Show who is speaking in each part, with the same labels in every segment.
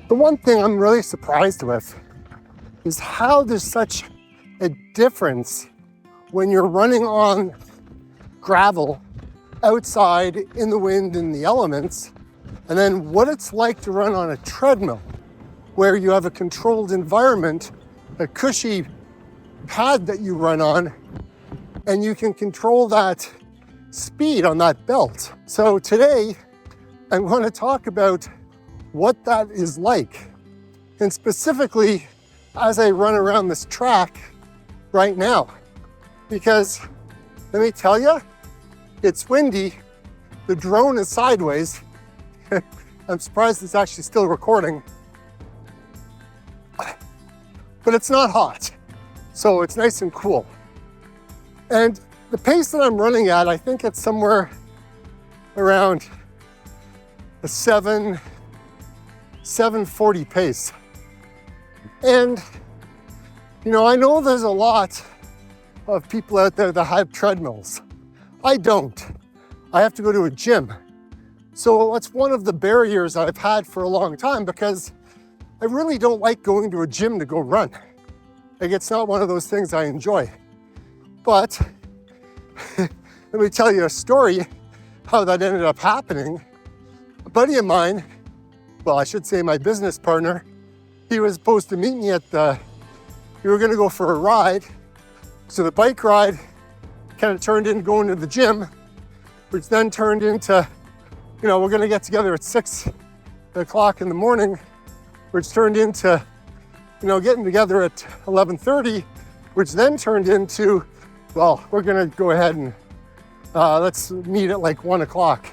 Speaker 1: The one thing I'm really surprised with is how there's such a difference when you're running on gravel outside in the wind in the elements, and then what it's like to run on a treadmill where you have a controlled environment, a cushy pad that you run on, and you can control that speed on that belt. So today I'm going to talk about what that is like, and specifically as I run around this track right now, because let me tell you, it's windy, the drone is sideways. I'm surprised it's actually still recording, but it's not hot, so it's nice and cool. And the pace that I'm running at, I think it's somewhere around a 740 pace. And, you know, I know there's a lot of people out there that have treadmills. I don't. I have to go to a gym. So that's one of the barriers I've had for a long time, because I really don't like going to a gym to go run. Like, it's not one of those things I enjoy. But let me tell you a story how that ended up happening. A buddy of mine, well, I should say my business partner, he was supposed to meet me we were gonna go for a ride. So the bike ride kind of turned into going to the gym, which then turned into, you know, we're gonna get together at 6 o'clock in the morning, which turned into, you know, getting together at 11:30, which then turned into, well, we're gonna go ahead and let's meet at like 1 o'clock.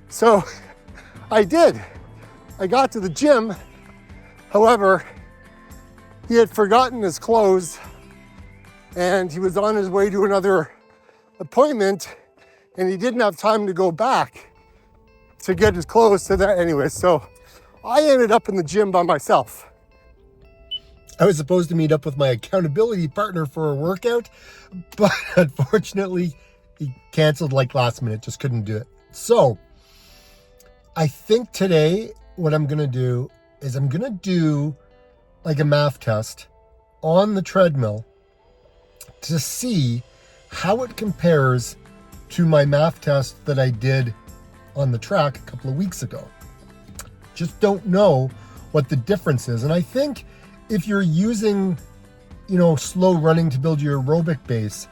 Speaker 1: So I did. I got to the gym. However, he had forgotten his clothes and he was on his way to another appointment, and he didn't have time to go back to get his clothes to that anyway. So I ended up in the gym by myself. I was supposed to meet up with my accountability partner for a workout, but unfortunately he canceled like last minute, just couldn't do it. So I think today what I'm gonna do is I'm gonna do like a MAF test on the treadmill to see how it compares to my MAF test that I did on the track a couple of weeks ago. Just don't know what the difference is. And I think if you're using, you know, slow running to build your aerobic base,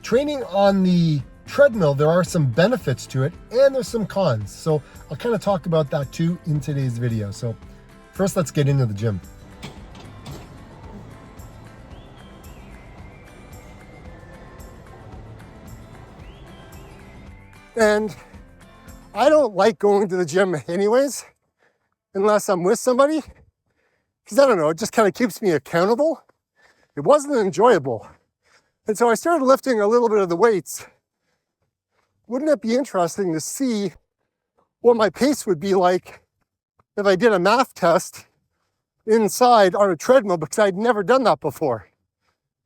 Speaker 1: training on the treadmill, there are some benefits to it and there's some cons. So I'll kind of talk about that too in today's video. So first, let's get into the gym. And I don't like going to the gym anyways, unless I'm with somebody, because I don't know, it just kind of keeps me accountable. It wasn't enjoyable. And so I started lifting a little bit of the weights. Wouldn't it be interesting to see what my pace would be like if I did a MAF test inside on a treadmill, because I'd never done that before.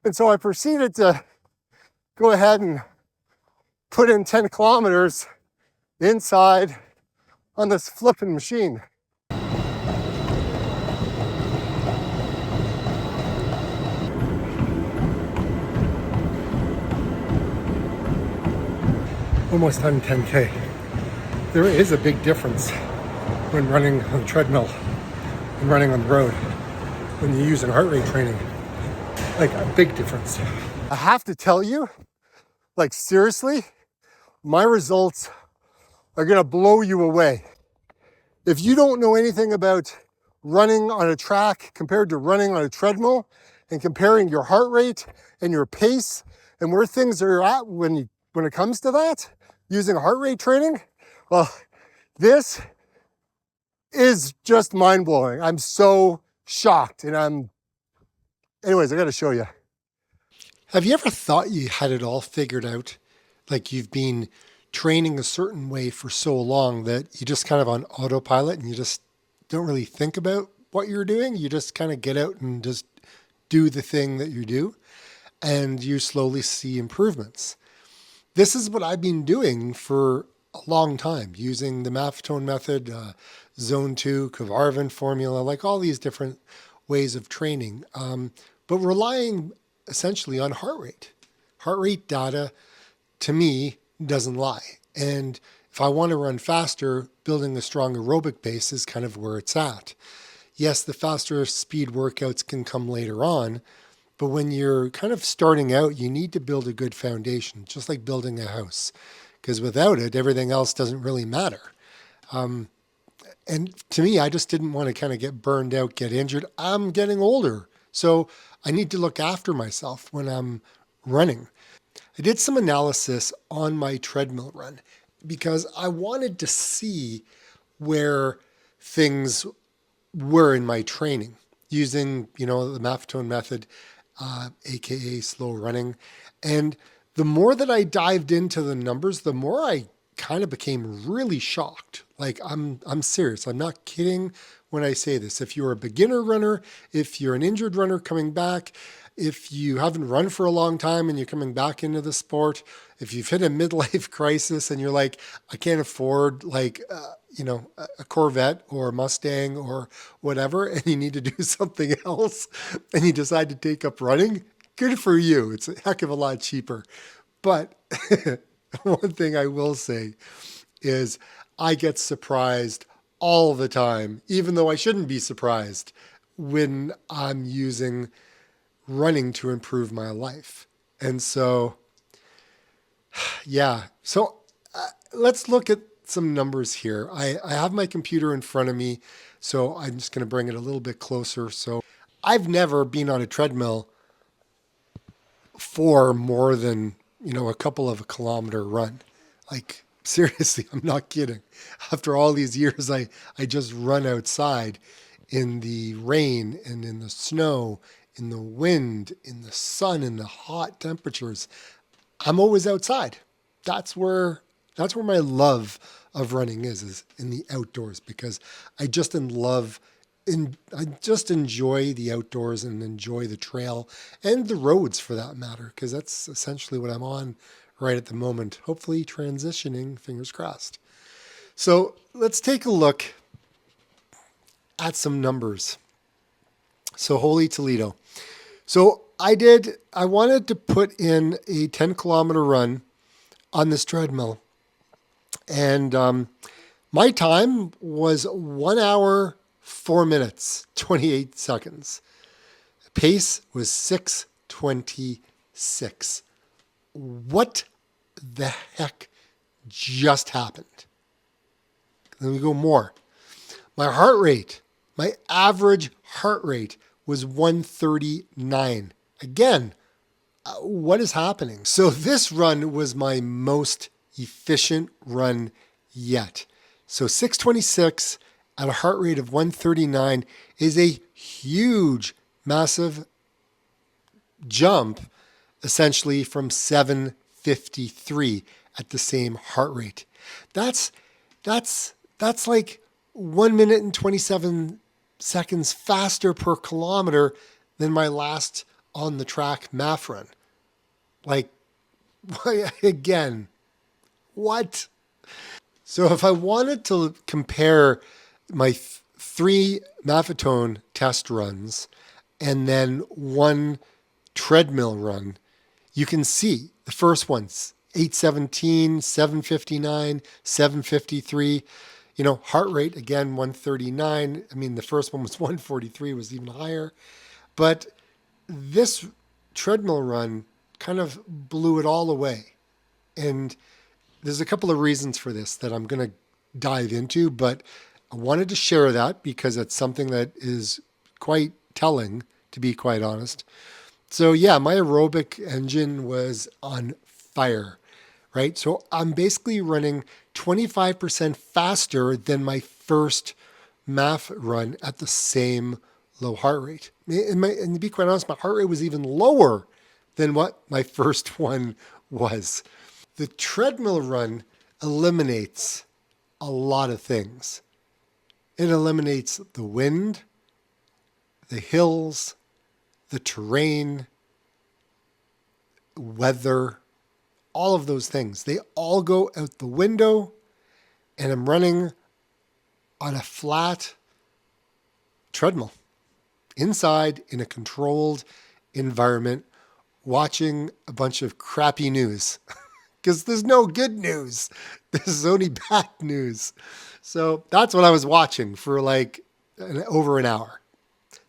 Speaker 1: And so I proceeded to go ahead and put in 10 kilometers inside on this flipping machine. Almost done 10K. There is a big difference when running on a treadmill and running on the road when you're using heart rate training. Like, a big difference. I have to tell you, like, seriously, my results are gonna blow you away. If you don't know anything about running on a track compared to running on a treadmill, and comparing your heart rate and your pace and where things are at when it comes to that, using heart rate training, well, this is just mind-blowing. I'm so shocked, and anyways, I gotta show you. Have you ever thought you had it all figured out? Like, you've been training a certain way for so long that you just kind of on autopilot and you just don't really think about what you're doing. You just kind of get out and just do the thing that you do, and you slowly see improvements. This is what I've been doing for a long time, using the Maffetone method, zone 2, Kavarvan formula, like all these different ways of training, but relying essentially on heart rate. Heart rate data, to me, doesn't lie. And if I want to run faster, building a strong aerobic base is kind of where it's at. Yes, the faster speed workouts can come later on, but when you're kind of starting out, you need to build a good foundation, just like building a house, because without it, everything else doesn't really matter. And to me, I just didn't want to kind of get burned out, get injured. I'm getting older, so I need to look after myself when I'm running. I did some analysis on my treadmill run because I wanted to see where things were in my training using, the Maffetone method, aka slow running. And the more that I dived into the numbers, the more I kind of became really shocked. Like I'm serious. I'm not kidding when I say this. If you're a beginner runner, if you're an injured runner coming back, if you haven't run for a long time and you're coming back into the sport, if you've hit a midlife crisis and you're like, I can't afford a Corvette or a Mustang or whatever, and you need to do something else and you decide to take up running, good for you. It's a heck of a lot cheaper. But one thing I will say is I get surprised all the time, even though I shouldn't be surprised, when I'm using running to improve my life. And so, yeah. So let's look at some numbers here. I have my computer in front of me, so I'm just going to bring it a little bit closer. So I've never been on a treadmill for more than, a couple of a kilometer run. Like, seriously, I'm not kidding. After all these years, I just run outside in the rain and in the snow, in the wind, in the sun, in the hot temperatures. I'm always outside. That's where my love of running is in the outdoors, because I just I just enjoy the outdoors and enjoy the trail and the roads for that matter, because that's essentially what I'm on right at the moment. Hopefully transitioning, fingers crossed. So let's take a look at some numbers. So Holy Toledo. So I wanted to put in a 10-kilometer run on this treadmill. And my time was 1 hour, 4 minutes, 28 seconds. Pace was 6:26. What the heck just happened? Let me go more. My heart rate, my average heart rate was 139. Again, what is happening? So this run was my most efficient run yet. So 6:26 at a heart rate of 139 is a huge, massive jump, essentially from 7:53 at the same heart rate. That's like 1 minute and 27 seconds faster per kilometer than my last on the track MAF run. Like, again, what? So if I wanted to compare my 3 Maffetone test runs and then 1 treadmill run, you can see the first one's 8:17, 7:59, 7:53. Heart rate, again, 139. I mean, the first one was 143, was even higher. But this treadmill run kind of blew it all away. And there's a couple of reasons for this that I'm going to dive into, but I wanted to share that because it's something that is quite telling, to be quite honest. So yeah, my aerobic engine was on fire, right? So I'm basically running 25% faster than my first MAF run at the same low heart rate. And to be quite honest, my heart rate was even lower than what my first one was. The treadmill run eliminates a lot of things. It eliminates the wind, the hills, the terrain, weather, all of those things. They all go out the window, and I'm running on a flat treadmill inside in a controlled environment watching a bunch of crappy news because there's no good news. There's only bad news. So that's what I was watching for like over an hour.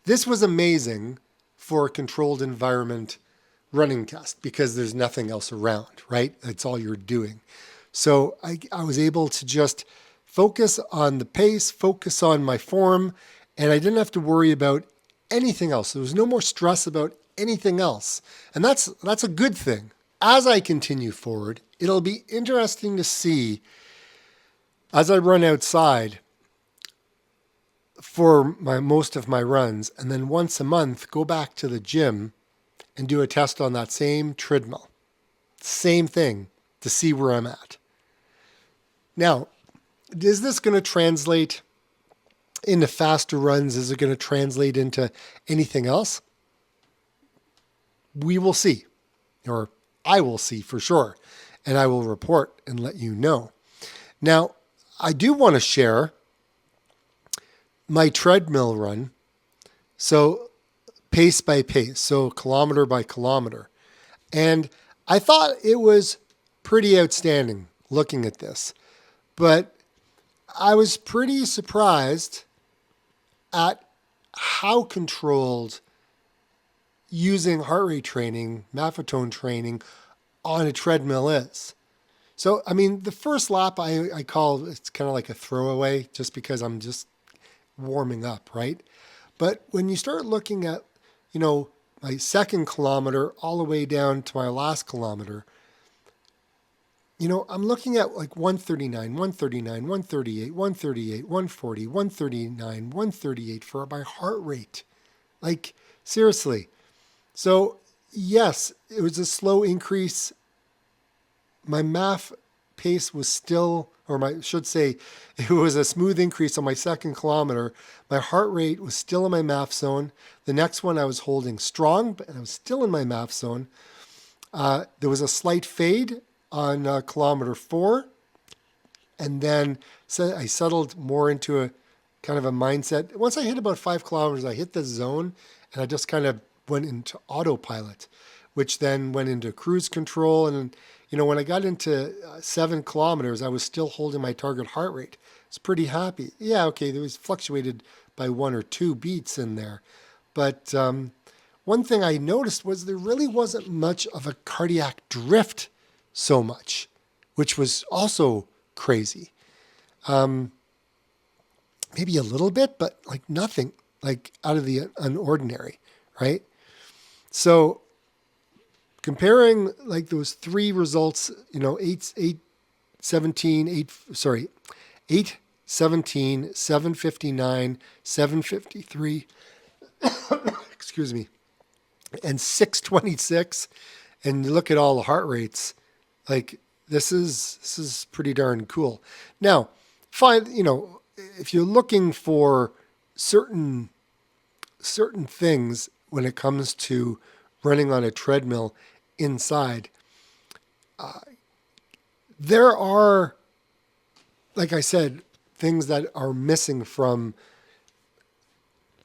Speaker 1: This was amazing for a controlled environment running test because there's nothing else around, right? That's all you're doing. So I was able to just focus on the pace, focus on my form, and I didn't have to worry about anything else. There was no more stress about anything else. And that's a good thing. As I continue forward, it'll be interesting to see as I run outside for most of my runs, and then once a month go back to the gym and do a test on that same treadmill. Same thing to see where I'm at. Now, is this going to translate into faster runs? Is it going to translate into anything else? We will see, or I will see for sure, and I will report and let you know. Now, I do want to share my treadmill run, so pace by pace, so kilometer by kilometer. And I thought it was pretty outstanding looking at this, but I was pretty surprised at how controlled using heart rate training, Maffetone training on a treadmill is. So, I mean, the first lap I call, it's kind of like a throwaway just because I'm just warming up, right? But when you start looking at, my second kilometer all the way down to my last kilometer, I'm looking at like 139, 139, 138, 138, 140, 139, 138 for my heart rate. Like, seriously. So, yes, it was a slow increase. My MAF pace was still, I should say, it was a smooth increase on my second kilometer. My heart rate was still in my MAF zone. The next one I was holding strong, but I was still in my MAF zone. There was a slight fade on kilometer 4. And then I settled more into a kind of a mindset. Once I hit about 5 kilometers, I hit the zone and I just kind of went into autopilot, which then went into cruise control. And, when I got into 7 kilometers, I was still holding my target heart rate. I was pretty happy. Yeah, okay, there was fluctuated by 1 or 2 beats in there. But one thing I noticed was there really wasn't much of a cardiac drift so much, which was also crazy. Maybe a little bit, but like nothing, like out of the unordinary, right? So comparing like those 3 results, 817, 759, 753, excuse me, and 626, and you look at all the heart rates, like this is pretty darn cool. Now, if you're looking for certain things when it comes to running on a treadmill inside, there are, like I said, things that are missing from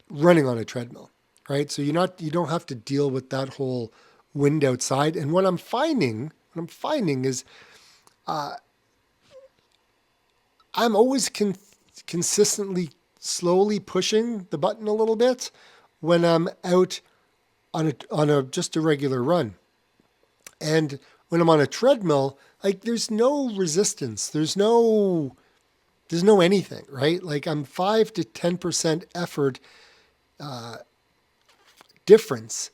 Speaker 1: running on a treadmill, right? So you don't have to deal with that whole wind outside. And what I'm finding is I'm always consistently slowly pushing the button a little bit when I'm out on just a regular run. And when I'm on a treadmill, like there's no resistance, there's no anything, right? Like I'm 5 to 10% effort difference,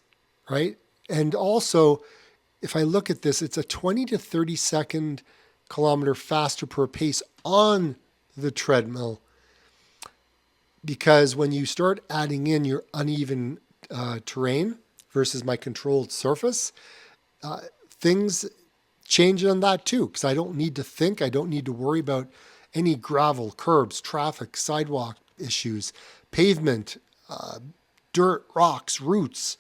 Speaker 1: right? And also, if I look at this, it's a 20 to 30 second kilometer faster per pace on the treadmill, because when you start adding in your uneven terrain versus my controlled surface, things change on that too, because I don't need to think, I don't need to worry about any gravel, curbs, traffic, sidewalk issues, pavement, dirt, rocks, roots.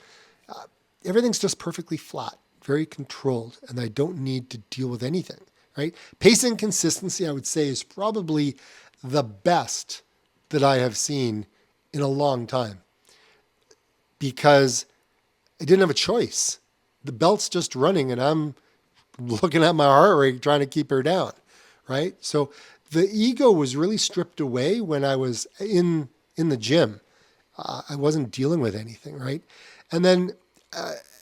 Speaker 1: Everything's just perfectly flat, very controlled, and I don't need to deal with anything, right? Pace and consistency, I would say, is probably the best that I have seen in a long time, because I didn't have a choice. The belt's just running and I'm looking at my heart rate trying to keep her down, right? So the ego was really stripped away when I was in the gym. I wasn't dealing with anything, right? And then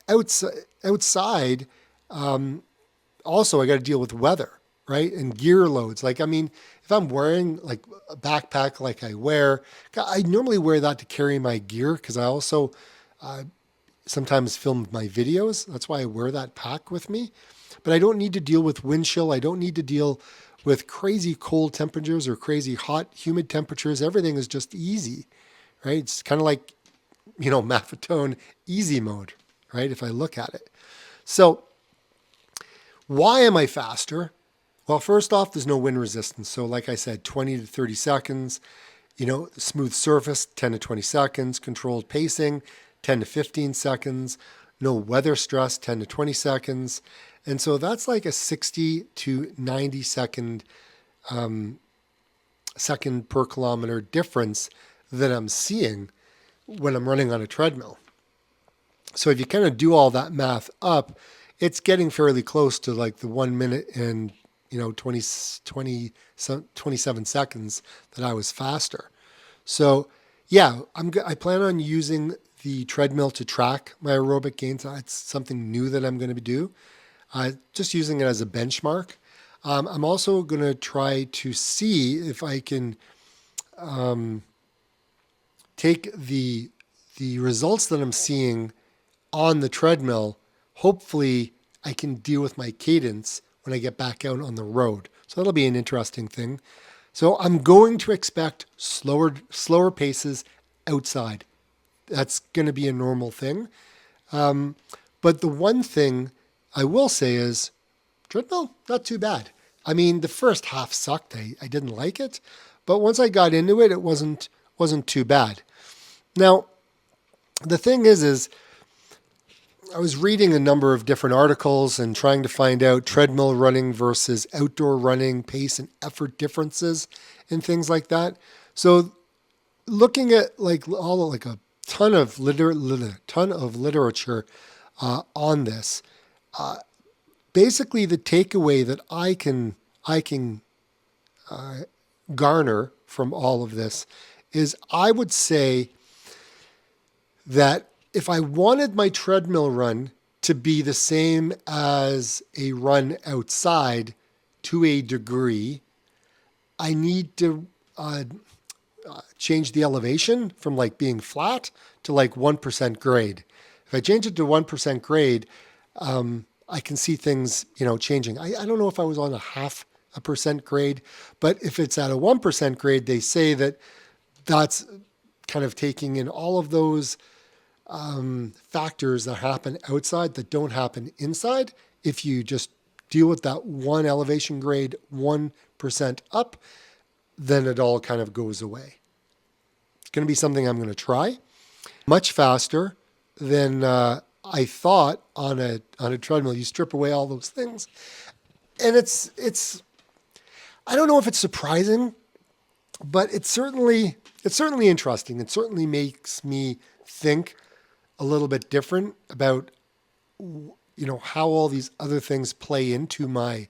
Speaker 1: outside, also I got to deal with weather, right? And gear loads. Like, I mean, if I'm wearing like a backpack like I wear, I normally wear that to carry my gear because I also sometimes film my videos. That's why I wear that pack with me. But I don't need to deal with wind chill. I don't need to deal with crazy cold temperatures or crazy hot, humid temperatures. Everything is just easy, right? It's kind of like, Maffetone easy mode, right? If I look at it. So why am I faster? Well, first off, there's no wind resistance. So like I said, 20 to 30 seconds, smooth surface, 10 to 20 seconds, controlled pacing, 10 to 15 seconds, no weather stress, 10 to 20 seconds. And so that's like a 60 to 90 second per kilometer difference that I'm seeing when I'm running on a treadmill. So if you kind of do all that math up, it's getting fairly close to like the 1 minute and 27 seconds that I was faster. So yeah, I plan on using the treadmill to track my aerobic gains. It's something new that I'm going to do. Just using it as a benchmark. I'm also going to try to see if I can take the results that I'm seeing on the treadmill. Hopefully, I can deal with my cadence when I get back out on the road. So that'll be an interesting thing. So I'm going to expect slower paces outside. That's going to be a normal thing. But the one thing I will say is treadmill, not too bad. I mean, the first half sucked. I didn't like it. But once I got into it, it wasn't too bad. Now, the thing is I was reading a number of different articles and trying to find out treadmill running versus outdoor running, pace and effort differences and things like that. So looking at a ton of literature on this, basically the takeaway that I can garner from all of this is I would say that if I wanted my treadmill run to be the same as a run outside to a degree, I need to change the elevation from like being flat to like 1% grade. If I change it to 1% grade, I can see things, changing. I don't know if I was on a 0.5% grade, but if it's at a 1% grade, they say that that's kind of taking in all of those factors that happen outside that don't happen inside. If you just deal with that one elevation grade, 1% up, then it all kind of goes away. It's going to be something I'm going to try. Much faster than I thought on a treadmill. You strip away all those things, and it's I don't know if it's surprising, but it's certainly interesting. It certainly makes me think a little bit different about how all these other things play into my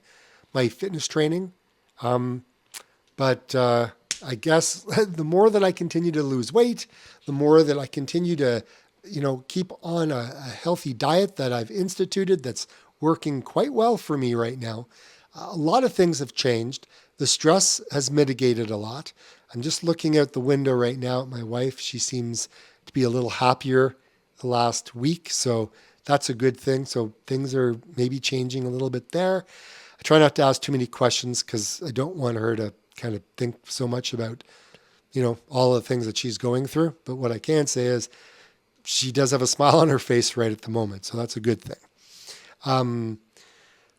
Speaker 1: fitness training. But I guess the more that I continue to lose weight, the more that I continue to keep on a healthy diet that I've instituted that's working quite well for me right now. A lot of things have changed. The stress has mitigated a lot. I'm just looking out the window right now at my wife. She seems to be a little happier the last week, so that's a good thing. So things are maybe changing a little bit there. I try not to ask too many questions because I don't want her to kind of think so much about, all the things that she's going through. But what I can say is she does have a smile on her face right at the moment. So that's a good thing.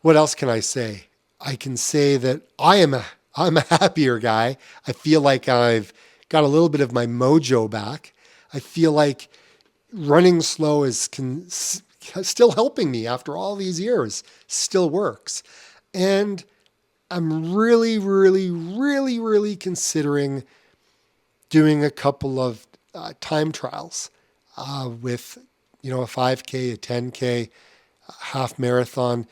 Speaker 1: What else can I say? I can say that I'm a happier guy. I feel like I've got a little bit of my mojo back. I feel like running slow is still helping me after all these years, still works. And I'm really, really, really, really considering doing a couple of time trials with, a 5K, a 10K, a half marathon.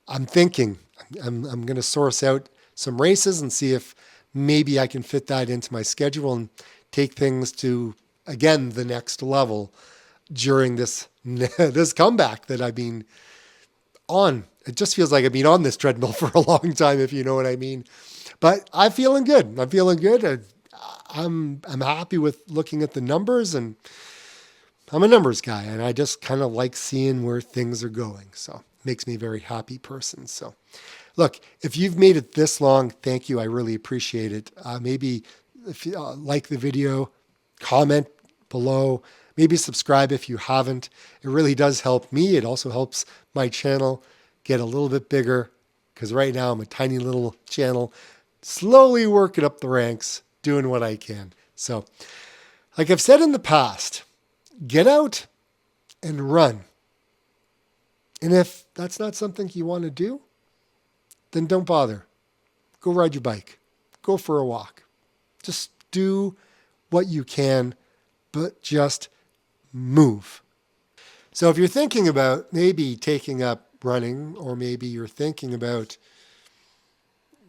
Speaker 1: I'm thinking I'm going to source out some races and see if maybe I can fit that into my schedule and take things to, again, the next level during this comeback that I've been on. It just feels like I've been on this treadmill for a long time, if you know what I mean. But I'm feeling good. I'm happy with looking at the numbers, and I'm a numbers guy, and I just kind of like seeing where things are going. So it makes me a very happy person. So look, if you've made it this long, thank you. I really appreciate it. Maybe if you like the video, comment below. Maybe subscribe if you haven't. It really does help me. It also helps my channel get a little bit bigger, because right now I'm a tiny little channel, slowly working up the ranks, doing what I can. So, like I've said in the past, get out and run. And if that's not something you want to do, then don't bother. Go ride your bike. Go for a walk. Just do what you can, but just move. So if you're thinking about maybe taking up running, or maybe you're thinking about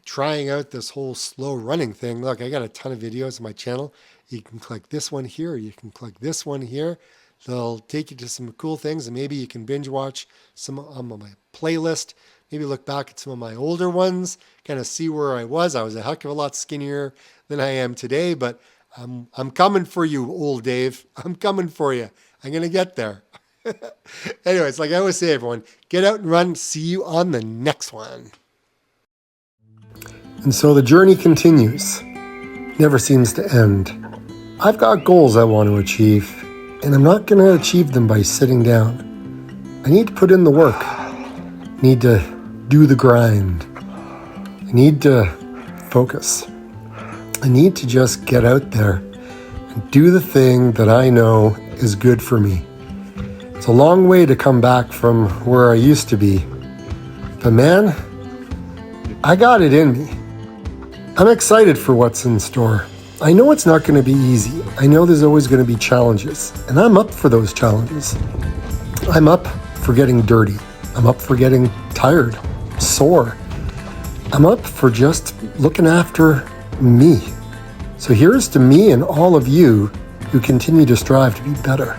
Speaker 1: trying out this whole slow running thing, look, I got a ton of videos on my channel. You can click this one here, or you can click this one here. They'll take you to some cool things, and maybe you can binge watch some on my playlist. Maybe look back at some of my older ones, kind of see where I was. I was a heck of a lot skinnier than I am today, but I'm coming for you, old Dave. I'm coming for you. I'm going to get there. Anyways, like I always say, everyone, get out and run. See you on the next one. And so the journey continues. Never seems to end. I've got goals I want to achieve, and I'm not going to achieve them by sitting down. I need to put in the work. I need to do the grind. I need to focus. I need to just get out there and do the thing that I know is good for me. It's a long way to come back from where I used to be. But man, I got it in me. I'm excited for what's in store. I know it's not going to be easy. I know there's always going to be challenges, and I'm up for those challenges. I'm up for getting dirty. I'm up for getting tired, sore. I'm up for just looking after me. So here's to me and all of you who continue to strive to be better.